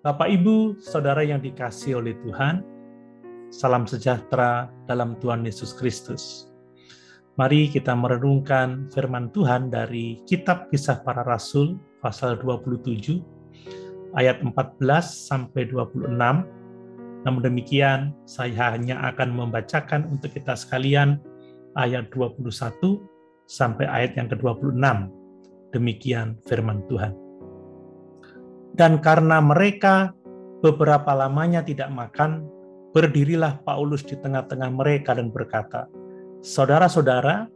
Bapak, Ibu, Saudara yang dikasihi oleh Tuhan, salam sejahtera dalam Tuhan Yesus Kristus. Mari kita merenungkan firman Tuhan dari Kitab Kisah Para Rasul, pasal 27, ayat 14-26. Namun demikian, saya hanya akan membacakan untuk kita sekalian ayat 21 sampai ayat yang ke-26. Demikian firman Tuhan. Dan karena mereka beberapa lamanya tidak makan, berdirilah Paulus di tengah-tengah mereka dan berkata, "Saudara-saudara,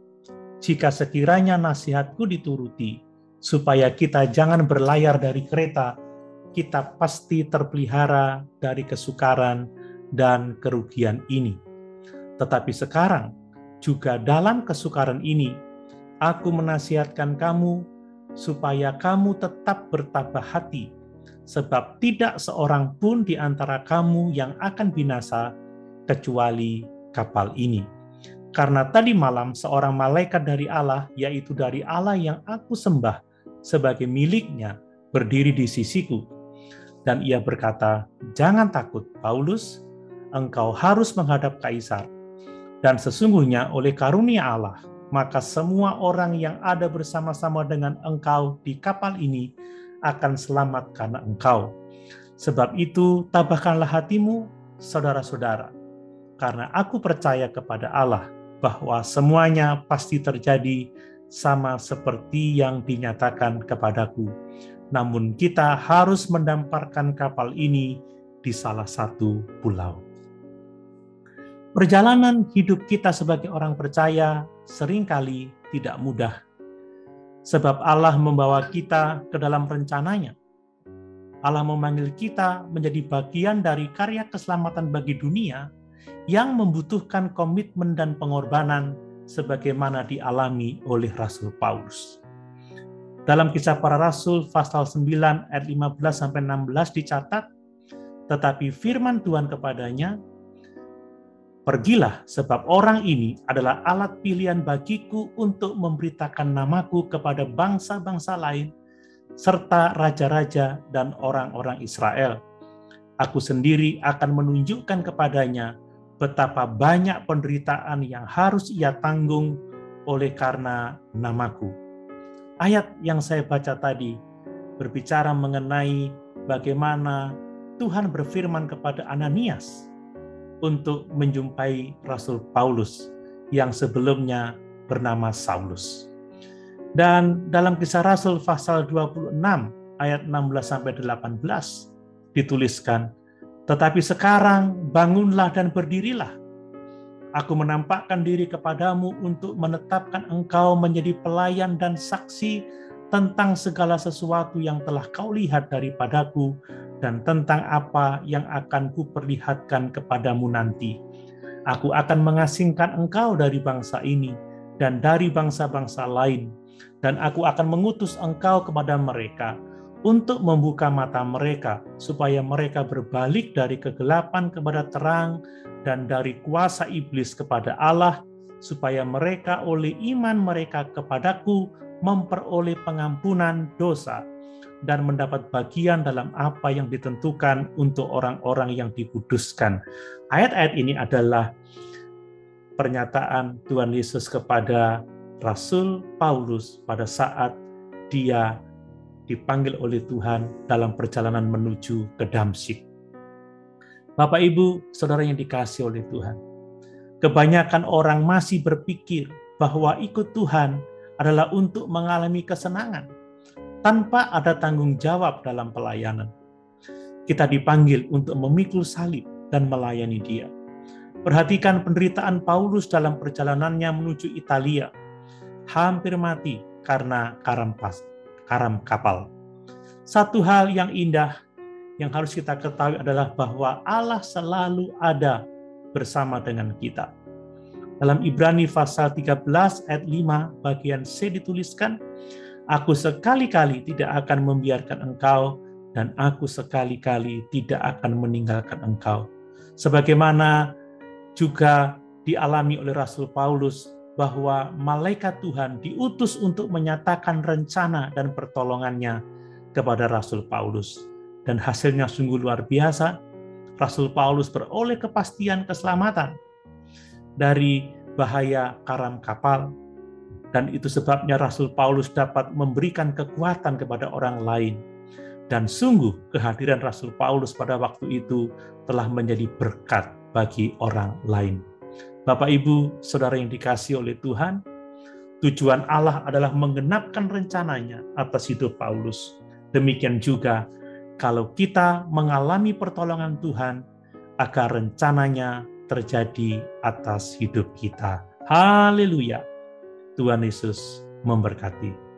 jika sekiranya nasihatku dituruti, supaya kita jangan berlayar dari kereta, kita pasti terpelihara dari kesukaran dan kerugian ini. Tetapi sekarang, juga dalam kesukaran ini, aku menasihatkan kamu, supaya kamu tetap bertabah hati, sebab tidak seorang pun di antara kamu yang akan binasa, kecuali kapal ini. Karena tadi malam seorang malaikat dari Allah, yaitu dari Allah yang aku sembah sebagai miliknya, berdiri di sisiku. Dan ia berkata, 'Jangan takut, Paulus, engkau harus menghadap Kaisar. Dan sesungguhnya oleh karunia Allah, maka semua orang yang ada bersama-sama dengan engkau di kapal ini akan selamat karena engkau. Sebab itu, tabahkanlah hatimu, saudara-saudara, karena aku percaya kepada Allah bahwa semuanya pasti terjadi sama seperti yang dinyatakan kepadaku. Namun kita harus mendamparkan kapal ini di salah satu pulau." Perjalanan hidup kita sebagai orang percaya seringkali tidak mudah. Sebab Allah membawa kita ke dalam rencananya. Allah memanggil kita menjadi bagian dari karya keselamatan bagi dunia yang membutuhkan komitmen dan pengorbanan sebagaimana dialami oleh Rasul Paulus. Dalam Kisah Para Rasul pasal 9 ayat 15-16 dicatat, tetapi firman Tuhan kepadanya, "Pergilah, sebab orang ini adalah alat pilihan bagiku untuk memberitakan namaku kepada bangsa-bangsa lain, serta raja-raja dan orang-orang Israel. Aku sendiri akan menunjukkan kepadanya betapa banyak penderitaan yang harus ia tanggung oleh karena namaku." Ayat yang saya baca tadi berbicara mengenai bagaimana Tuhan berfirman kepada Ananias untuk menjumpai Rasul Paulus yang sebelumnya bernama Saulus. Dan dalam Kisah Rasul pasal 26 ayat 16-18 dituliskan, "Tetapi sekarang bangunlah dan berdirilah. Aku menampakkan diri kepadamu untuk menetapkan engkau menjadi pelayan dan saksi tentang segala sesuatu yang telah kau lihat daripadaku dan tentang apa yang akan kuperlihatkan kepadamu nanti. Aku akan mengasingkan engkau dari bangsa ini dan dari bangsa-bangsa lain, dan aku akan mengutus engkau kepada mereka untuk membuka mata mereka, supaya mereka berbalik dari kegelapan kepada terang dan dari kuasa iblis kepada Allah, supaya mereka oleh iman mereka kepadaku memperoleh pengampunan dosa dan mendapat bagian dalam apa yang ditentukan untuk orang-orang yang dikuduskan." Ayat-ayat ini adalah pernyataan Tuhan Yesus kepada Rasul Paulus pada saat dia dipanggil oleh Tuhan dalam perjalanan menuju ke Damsyik. Bapak, Ibu, Saudara yang dikasihi oleh Tuhan, kebanyakan orang masih berpikir bahwa ikut Tuhan adalah untuk mengalami kesenangan tanpa ada tanggung jawab dalam pelayanan. Kita dipanggil untuk memikul salib dan melayani Dia. Perhatikan penderitaan Paulus dalam perjalanannya menuju Italia. Hampir mati karena karam kapal. Satu hal yang indah yang harus kita ketahui adalah bahwa Allah selalu ada bersama dengan kita. Dalam Ibrani pasal 13 ayat 5 bagian C dituliskan, "Aku sekali-kali tidak akan membiarkan engkau, dan aku sekali-kali tidak akan meninggalkan engkau." Sebagaimana juga dialami oleh Rasul Paulus, bahwa malaikat Tuhan diutus untuk menyatakan rencana dan pertolongannya kepada Rasul Paulus. dan hasilnya sungguh luar biasa. Rasul Paulus beroleh kepastian keselamatan dari bahaya karam kapal, dan itu sebabnya Rasul Paulus dapat memberikan kekuatan kepada orang lain. Dan sungguh kehadiran Rasul Paulus pada waktu itu telah menjadi berkat bagi orang lain. Bapak, Ibu, Saudara yang dikasihi oleh Tuhan, tujuan Allah adalah menggenapkan rencananya atas hidup Paulus. Demikian juga kalau kita mengalami pertolongan Tuhan, agar rencananya terjadi atas hidup kita. Haleluya. Tuhan Yesus memberkati.